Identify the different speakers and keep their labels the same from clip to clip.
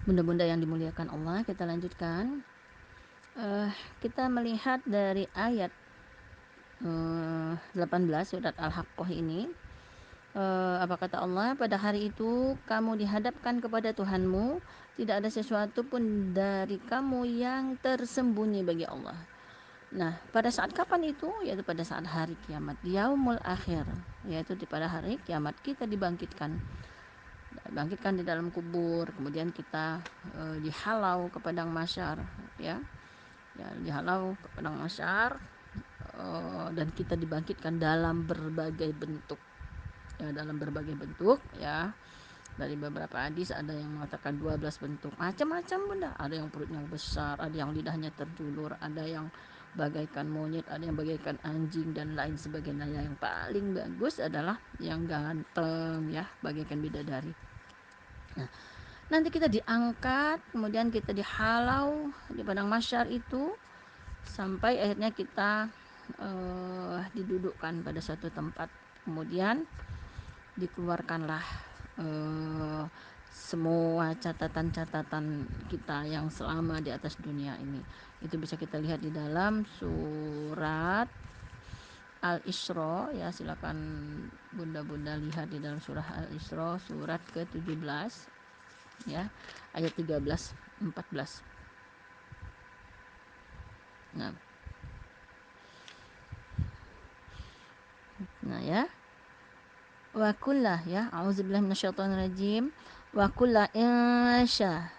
Speaker 1: Bunda-bunda yang dimuliakan Allah, kita lanjutkan. Kita melihat dari ayat 18 surat Al-Haqqah ini. Apa kata Allah? Pada hari itu kamu dihadapkan kepada Tuhanmu, tidak ada sesuatu pun dari kamu yang tersembunyi bagi Allah. Nah, pada saat kapan itu? Yaitu pada saat hari kiamat, yaumul akhir, yaitu pada hari kiamat kita dibangkitkan di dalam kubur, kemudian kita dihalau ke padang mahsyar, ya, dihalau ke padang mahsyar, dan kita dibangkitkan dalam berbagai bentuk, ya, dalam berbagai bentuk, ya. Dari beberapa hadis ada yang mengatakan 12 bentuk, macam-macam bunda. Ada yang perutnya besar, ada yang lidahnya terjulur, ada yang bagaikan monyet, ada yang bagaikan anjing dan lain sebagainya. Yang paling bagus adalah yang ganteng, ya, bagaikan bidadari. Nah, nanti kita diangkat, kemudian kita dihalau di padang mahsyar itu sampai akhirnya kita didudukkan pada suatu tempat. Kemudian dikeluarkanlah semua catatan-catatan kita yang selama di atas dunia ini. Itu bisa kita lihat di dalam surat Al-Isra, ya, silakan bunda-bunda lihat di dalam surah Al-Isra surat ke-17, ya, ayat 13 14. Nah, ya. Wa kullah, ya, auzubillahi minasyaitonirrajim. Wa kullah insya,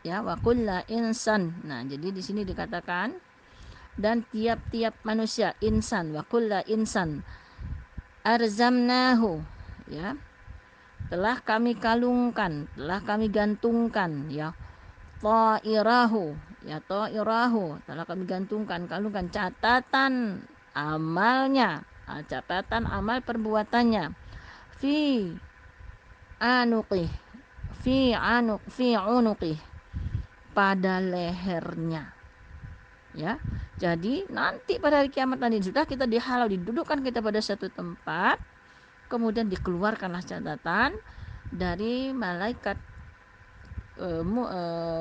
Speaker 1: ya, wa kullah insan. Nah, jadi di sini dikatakan dan tiap-tiap manusia, insan, wa kullah insan arzamnahu, ya, telah kami kalungkan, telah kami gantungkan, ya, ta'irahu, ya, ta'irahu, telah kami gantungkan, kalungkan catatan amalnya, catatan amal perbuatannya, fi anuqih, fi unuqih, pada lehernya, ya. Jadi nanti pada hari kiamat nanti sudah kita dihalau, didudukkan kita pada satu tempat, kemudian dikeluarkanlah catatan dari malaikat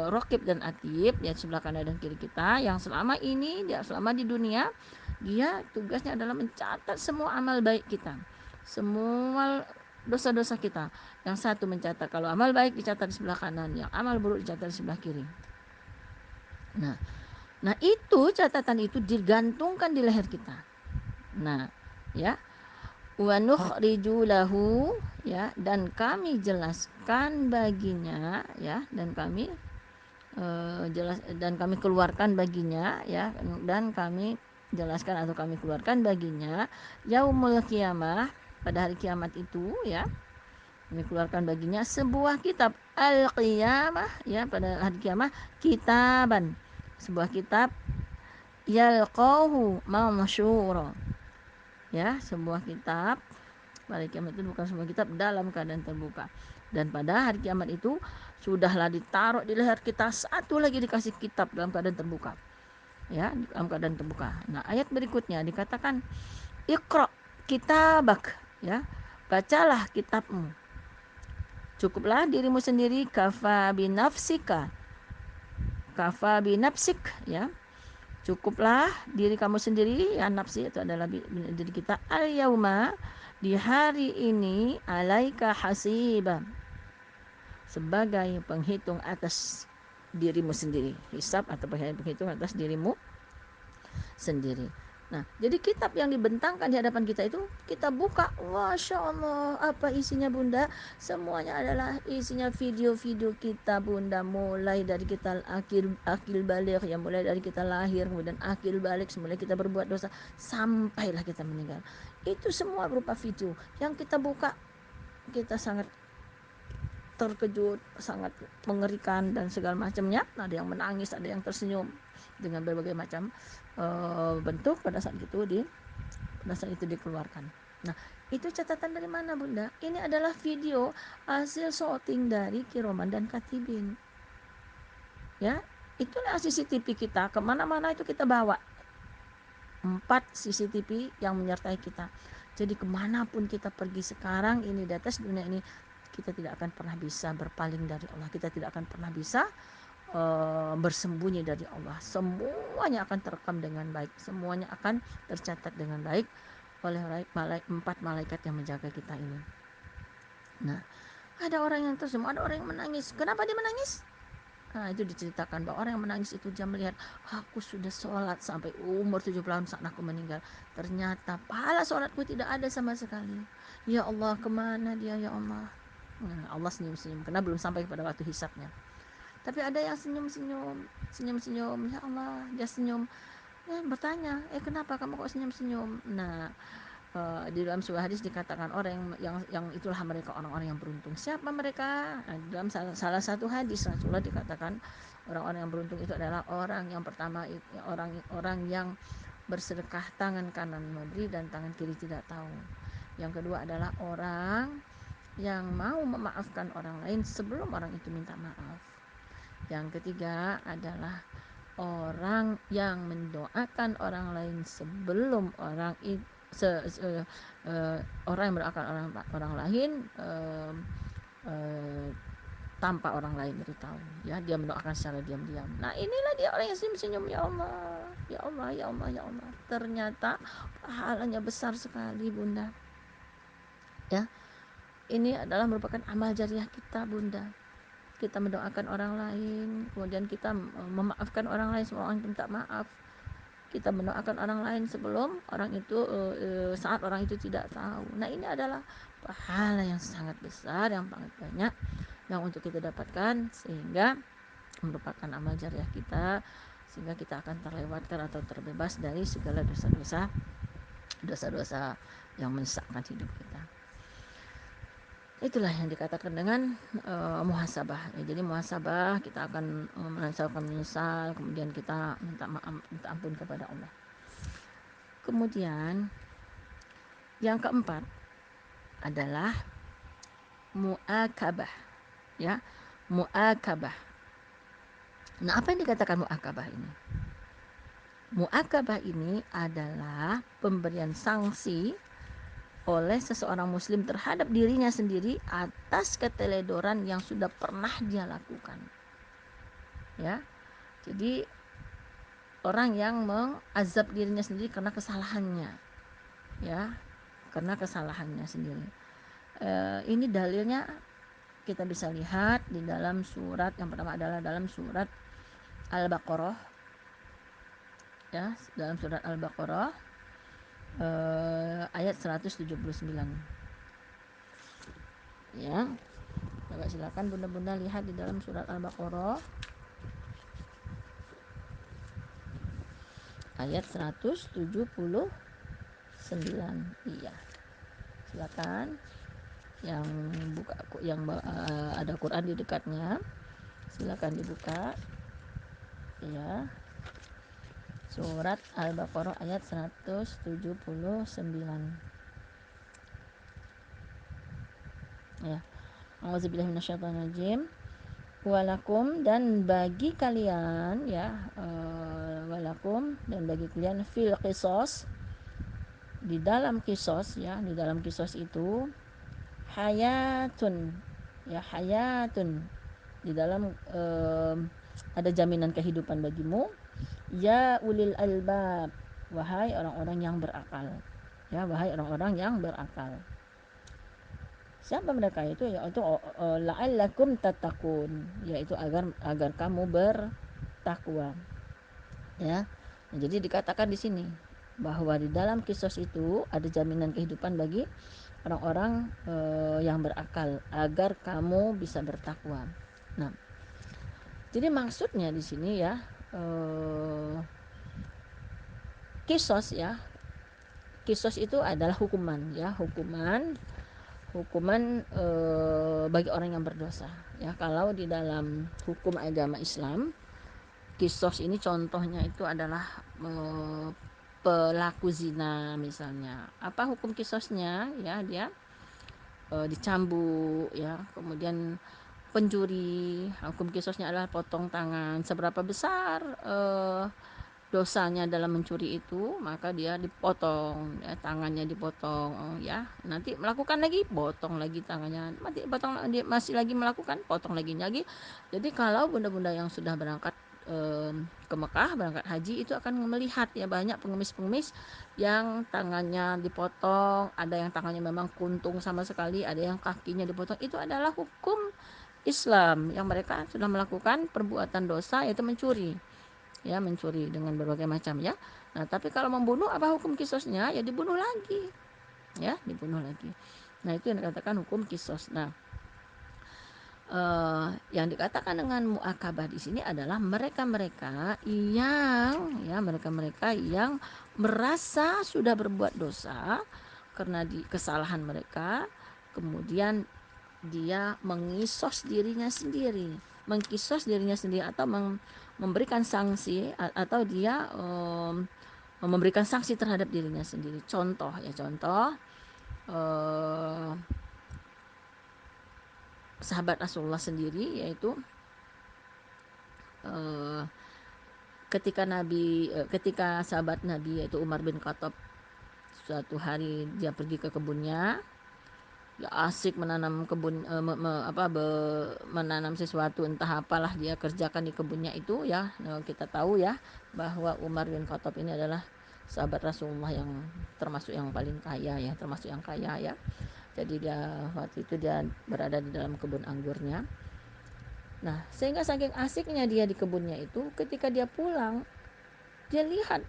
Speaker 1: Raqib dan Atid, ya, sebelah kanan dan kiri kita, yang selama ini, dia selama di dunia, dia tugasnya adalah mencatat semua amal baik kita, semua dosa-dosa kita. Yang satu mencatat, kalau amal baik dicatat di sebelah kanan, yang amal buruk dicatat di sebelah kiri. Nah, itu catatan itu digantungkan di leher kita. Nah, ya, wa nukhriju lahu, ya, dan kami jelaskan baginya, ya, dan kami dan kami keluarkan baginya, ya, dan kami jelaskan atau kami keluarkan baginya yaumul kiamah, pada hari kiamat itu, ya, kami keluarkan baginya sebuah kitab al-qiyamah, ya, pada hari kiamat, kitaban, sebuah kitab, yalqahu mansyura, ya, sebuah kitab pada kiamat itu bukan sebuah kitab dalam keadaan terbuka. Dan pada hari kiamat itu sudahlah ditaruh di leher kita satu lagi, dikasih kitab dalam keadaan terbuka, ya, dalam keadaan terbuka. Nah, ayat berikutnya dikatakan iqra kitabak, ya, bacalah kitabmu, cukuplah dirimu sendiri, kafa binafsik, ya, cukuplah diri kamu sendiri, ya, nafsi itu adalah diri kita, al yauma, di hari ini, alaika hasiba, sebagai penghitung atas dirimu sendiri, hisab atau penghitung atas dirimu sendiri. Nah, jadi kitab yang dibentangkan di hadapan kita itu kita buka, Masya Allah, apa isinya bunda? Semuanya adalah isinya video-video kita bunda, mulai dari kita akil balik, ya, mulai dari kita lahir, kemudian akil balik, mulai kita berbuat dosa, sampailah kita meninggal. Itu semua berupa video yang kita buka, kita sangat terkejut, sangat mengerikan dan segala macamnya. Ada yang menangis, ada yang tersenyum dengan berbagai macam bentuk pada saat itu dikeluarkan. Nah, itu catatan dari mana bunda? Ini adalah video hasil sorting dari Kiroman dan Katibin, ya. Itulah CCTV kita, kemana-mana itu kita bawa 4 CCTV yang menyertai kita. Jadi kemanapun kita pergi sekarang ini di atas dunia ini, kita tidak akan pernah bisa berpaling dari Allah, kita tidak akan pernah bisa bersembunyi dari Allah. Semuanya akan terekam dengan baik, semuanya akan tercatat dengan baik oleh empat malaikat yang menjaga kita ini. Nah, ada orang yang tersenyum, ada orang yang menangis. Kenapa dia menangis? Nah, itu diceritakan bahwa orang yang menangis itu dia melihat, aku sudah sholat sampai umur 70 tahun saat aku meninggal. Ternyata pahala sholatku tidak ada sama sekali. Ya Allah, kemana dia ya Allah? Nah, Allah senyum-senyum karena belum sampai pada waktu hisabnya. Tapi ada yang senyum-senyum. Ya Allah, dia senyum. Bertanya, kenapa kamu kok senyum-senyum? Nah, di dalam sebuah hadis dikatakan orang yang itulah mereka orang-orang yang beruntung. Siapa mereka? Nah, dalam salah satu hadis Rasulullah dikatakan orang-orang yang beruntung itu adalah orang yang pertama, orang yang bersedekah tangan kanan memberi dan tangan kiri tidak tahu. Yang kedua adalah orang yang mau memaafkan orang lain sebelum orang itu minta maaf. Yang ketiga adalah orang yang mendoakan orang lain sebelum orang itu orang yang mendoakan orang lain tanpa orang lain beritahu, ya, dia mendoakan secara diam-diam. Nah, inilah dia orang yang senyum-senyum. Ya Allah, ya Allah, ya Allah, ya Allah. Ternyata pahalanya besar sekali, Bunda. Ya, ini adalah merupakan amal jariah kita, Bunda. Kita mendoakan orang lain, kemudian kita memaafkan orang lain sebelum orang minta maaf. Kita mendoakan orang lain sebelum orang itu saat orang itu tidak tahu. Nah, ini adalah pahala yang sangat besar, yang sangat banyak yang untuk kita dapatkan, sehingga merupakan amal jariah kita, sehingga kita akan terlewatkan atau terbebas dari segala dosa-dosa yang menyesatkan hidup kita. Itulah yang dikatakan dengan muhasabah. Ya, jadi muhasabah kita akan menyesal, kemudian kita minta ampun kepada Allah. Kemudian yang keempat adalah muakabah, ya, muakabah. Nah, apa yang dikatakan muakabah ini? Muakabah ini adalah pemberian sanksi oleh seseorang muslim terhadap dirinya sendiri atas keteledoran yang sudah pernah dia lakukan. Ya. Jadi orang yang mengazab dirinya sendiri karena kesalahannya. Ya. Karena kesalahannya sendiri. Ini dalilnya kita bisa lihat di dalam surat, yang pertama adalah dalam surat Al-Baqarah. Ya, dalam surat Al-Baqarah ayat 179. Ya. Coba silakan bunda-bunda lihat di dalam surat Al-Baqarah ayat 179. Iya. Silakan yang buka, yang ada Quran di dekatnya, silakan dibuka. Ya. Surat Al-Baqarah ayat 179. Ya. Auzubillahi minasyaitonirrajim. Walakum, dan bagi kalian, ya, walakum, dan bagi kalian fil qisas, di dalam kisos, ya, di dalam kisos itu hayatun, ya, hayatun, di dalam ada jaminan kehidupan bagimu, ya ulil albab, wahai orang-orang yang berakal, ya, wahai orang-orang yang berakal. Siapa mereka itu? Ya, untuk la'allakum tattaqun, yaitu agar kamu bertakwa. Ya. Nah, jadi dikatakan di sini bahwa di dalam kisos itu ada jaminan kehidupan bagi orang-orang yang berakal agar kamu bisa bertakwa. Nah, jadi maksudnya di sini, ya, kisos, ya, kisos itu adalah hukuman, ya, hukuman bagi orang yang berdosa, ya. Kalau di dalam hukum agama Islam, kisos ini contohnya itu adalah pelaku zina misalnya. Apa hukum kisosnya? Ya, dia dicambuk, ya. Kemudian pencuri, hukum kisosnya adalah potong tangan. Seberapa besar dosanya dalam mencuri itu, maka dia dipotong, ya, tangannya dipotong, ya. Nanti melakukan lagi, potong lagi tangannya, mati potong, dia masih lagi melakukan, potong lagi. Jadi kalau bunda-bunda yang sudah berangkat ke Mekah, berangkat haji, itu akan melihat ya banyak pengemis-pengemis yang tangannya dipotong, ada yang tangannya memang kuntung sama sekali, ada yang kakinya dipotong. Itu adalah hukum Islam yang mereka sudah melakukan perbuatan dosa, yaitu mencuri. Ya, mencuri dengan berbagai macam, ya. Nah, tapi kalau membunuh, apa hukum kisosnya? Ya dibunuh lagi, ya, dibunuh lagi. Nah, itu yang dikatakan hukum kisos. Nah, yang dikatakan dengan muakabah di sini adalah mereka-mereka yang merasa sudah berbuat dosa karena kesalahan mereka, kemudian dia mengkisos dirinya sendiri atau memberikan sanksi, atau dia memberikan sanksi terhadap dirinya sendiri. Contoh, sahabat Rasulullah sendiri, yaitu ketika sahabat Nabi yaitu Umar bin Khattab, suatu hari dia pergi ke kebunnya, dia asik menanam menanam sesuatu, entah apalah dia kerjakan di kebunnya itu, ya. Nah, kita tahu ya bahwa Umar bin Khattab ini adalah sahabat Rasulullah yang termasuk yang paling kaya, ya, ya. Jadi waktu itu dia berada di dalam kebun anggurnya. Nah, sehingga saking asiknya dia di kebunnya itu, ketika dia pulang, dia lihat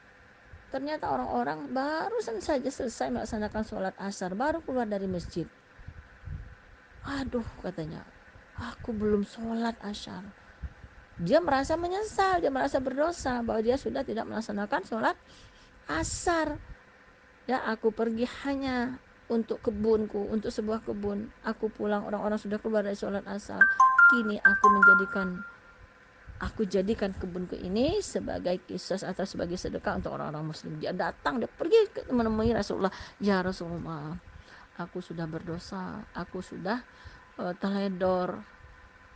Speaker 1: ternyata orang-orang barusan saja selesai melaksanakan sholat asar, baru keluar dari masjid. Aduh, katanya, aku belum sholat asar. Dia merasa menyesal, dia merasa berdosa bahwa dia sudah tidak melaksanakan sholat asar. Ya, aku pergi hanya untuk kebunku, untuk sebuah kebun. Aku pulang, orang-orang sudah keluar dari sholat asar. Kini aku jadikan kebunku ini sebagai kisah atau sebagai sedekah untuk orang-orang muslim. Dia datang, dia pergi menemui Rasulullah. Ya Rasulullah, aku sudah berdosa, aku sudah teledor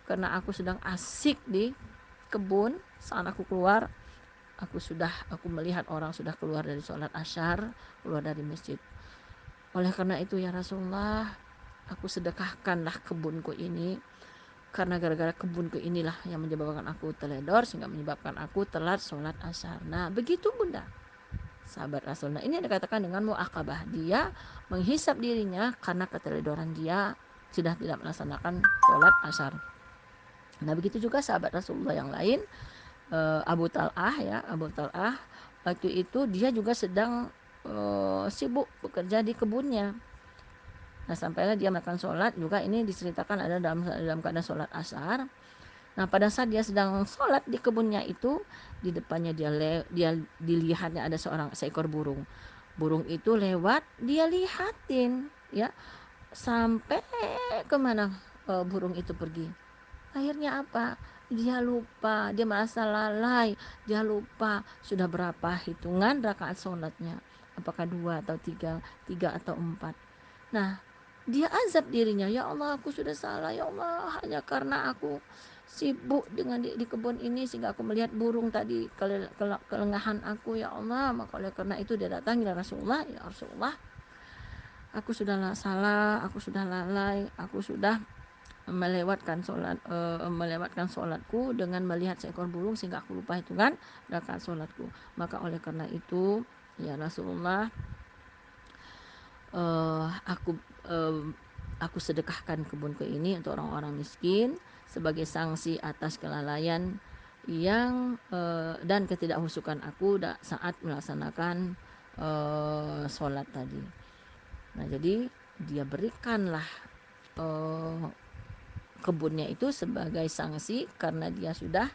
Speaker 1: karena aku sedang asik di kebun. Saat aku keluar, aku melihat orang sudah keluar dari sholat asyar, keluar dari masjid. Oleh karena itu ya Rasulullah, aku sedekahkanlah kebunku ini, karena gara-gara kebunku inilah yang menyebabkan aku teledor, sehingga menyebabkan aku telat sholat asyar. Nah, begitu bunda, sahabat Rasul. Nah, ini dikatakan dengan muakabah. Dia menghisap dirinya karena keteledoran dia sudah tidak melaksanakan sholat asyar. Nah, begitu juga sahabat Rasulullah yang lain, Abu Tal'ah, waktu itu dia juga sedang sibuk bekerja di kebunnya. Nah, sampailah dia melakukan sholat, juga ini diceritakan ada dalam keadaan sholat asar. Nah, pada saat dia sedang sholat di kebunnya itu, di depannya dia dilihatnya ada seekor burung. Burung itu lewat, dia lihatin, ya, sampai kemana burung itu pergi. Akhirnya apa? Dia lupa, dia merasa lalai, dia lupa sudah berapa hitungan rakaat sholatnya. Apakah 2 atau 3 atau 4. Nah, dia azab dirinya, ya Allah, aku sudah salah, ya Allah, hanya karena aku sibuk dengan di kebun ini sehingga aku melihat burung tadi kelengahan aku, ya Allah. Maka oleh karena itu dia datangi Rasulullah, ya Rasulullah, aku sudah salah, aku sudah lalai, aku sudah melewatkan sholatku dengan melihat seekor burung sehingga aku lupa hitungan rakaat sholatku. Maka oleh karena itu ya Rasulullah, aku sedekahkan kebunku ini untuk orang-orang miskin sebagai sanksi atas kelalaian yang dan ketidakhusukan aku saat melaksanakan sholat tadi. Nah, jadi dia berikanlah kebunnya itu sebagai sanksi karena dia sudah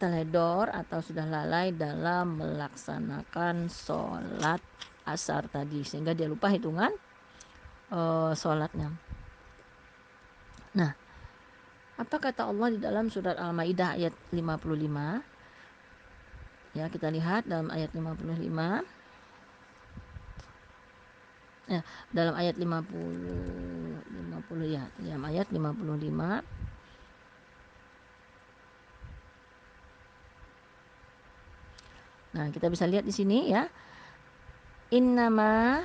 Speaker 1: teledor atau sudah lalai dalam melaksanakan sholat asar tadi, sehingga dia lupa hitungan sholatnya. Nah, apa kata Allah di dalam surat Al-Maidah ayat 55? Ya, kita lihat dalam ayat 55. Ya, dalam ayat 50 ya, dalam ayat 55. Nah, kita bisa lihat di sini ya. Innama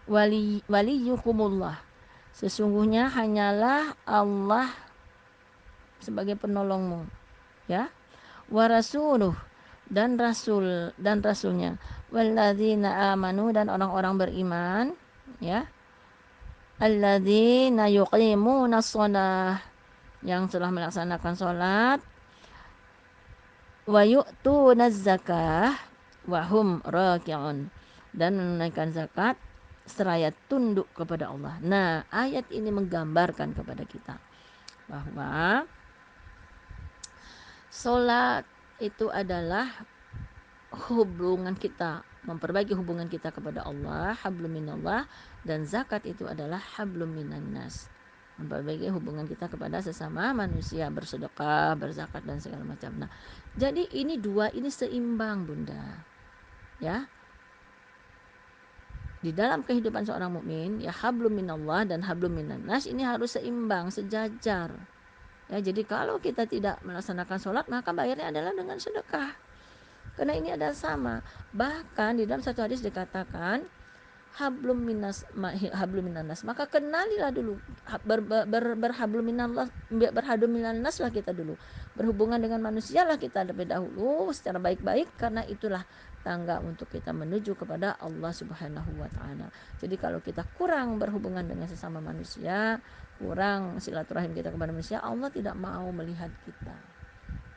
Speaker 1: waliyukumullah. Sesungguhnya hanyalah Allah sebagai penolongmu, ya. Wa rasuluh, dan rasulnya. Walladzina amanu, dan orang-orang beriman, ya. Alladzina yuqimunas shalah, yang telah melaksanakan salat, wa yu'tunaz zakah wa hum raki'un, dan menunaikan zakat seraya tunduk kepada Allah. Nah, ayat ini menggambarkan kepada kita bahwa salat itu adalah hubungan kita, memperbaiki hubungan kita kepada Allah, hablum minallah, dan zakat itu adalah hablum minan nas, memperbaiki hubungan kita kepada sesama manusia, bersedekah, berzakat, dan segala macam. Nah, jadi ini dua ini seimbang, Bunda. Ya, di dalam kehidupan seorang mukmin, ya hablum minallah dan hablum minan nas ini harus seimbang, sejajar. Ya, jadi kalau kita tidak melaksanakan sholat, maka bayarnya adalah dengan sedekah. Karena ini adalah sama. Bahkan di dalam satu hadis dikatakan hablum minannas, maka kenalilah dulu berhablum minannas lah kita dulu, berhubungan dengan manusia lah kita lebih dahulu secara baik-baik, karena itulah tangga untuk kita menuju kepada Allah Subhanahu wa taala. Jadi kalau kita kurang berhubungan dengan sesama manusia, kurang silaturahim kita kepada manusia, Allah tidak mau melihat kita,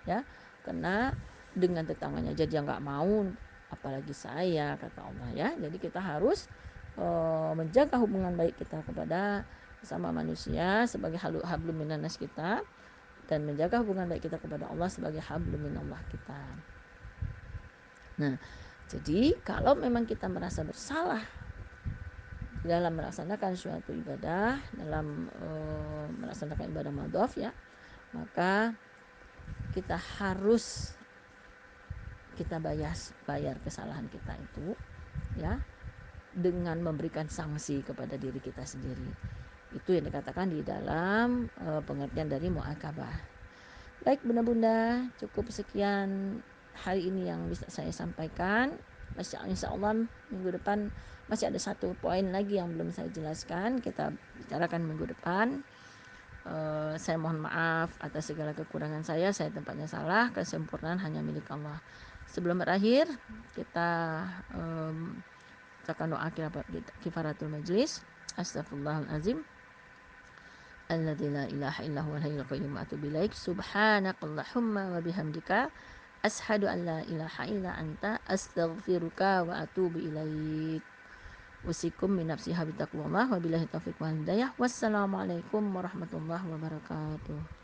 Speaker 1: ya. Karena dengan tetangganya jadi nggak mau, apalagi saya, kata Allah, ya. Jadi kita harus menjaga hubungan baik kita kepada sesama manusia sebagai hablum minannas kita, dan menjaga hubungan baik kita kepada Allah sebagai hablum minallah kita. Nah, jadi kalau memang kita merasa bersalah dalam melaksanakan suatu ibadah, dalam melaksanakan ibadah madhaf, ya, maka kita harus bayar kesalahan kita itu, ya, dengan memberikan sanksi kepada diri kita sendiri. Itu yang dikatakan di dalam pengertian dari muakabah. Baik bunda-bunda, cukup sekian hari ini yang bisa saya sampaikan. Insya Allah minggu depan masih ada satu poin lagi yang belum saya jelaskan, kita bicarakan minggu depan. Saya mohon maaf atas segala kekurangan saya tempatnya salah, kesempurnaan hanya milik Allah. Sebelum berakhir, kita akan doa kifaratul majlis. Astagfirullahalazim. Alladzi la ilaha illa huwal hayyul qayyum wa atubu ilaik. Subhanakallahumma wa bihamdika asyhadu an la ilaha illa anta astaghfiruka wa atubu ilaik. Usikum min nafsi habitaqullah wa billahi taufiq wal hidayah. Wassalamualaikum warahmatullahi wabarakatuh.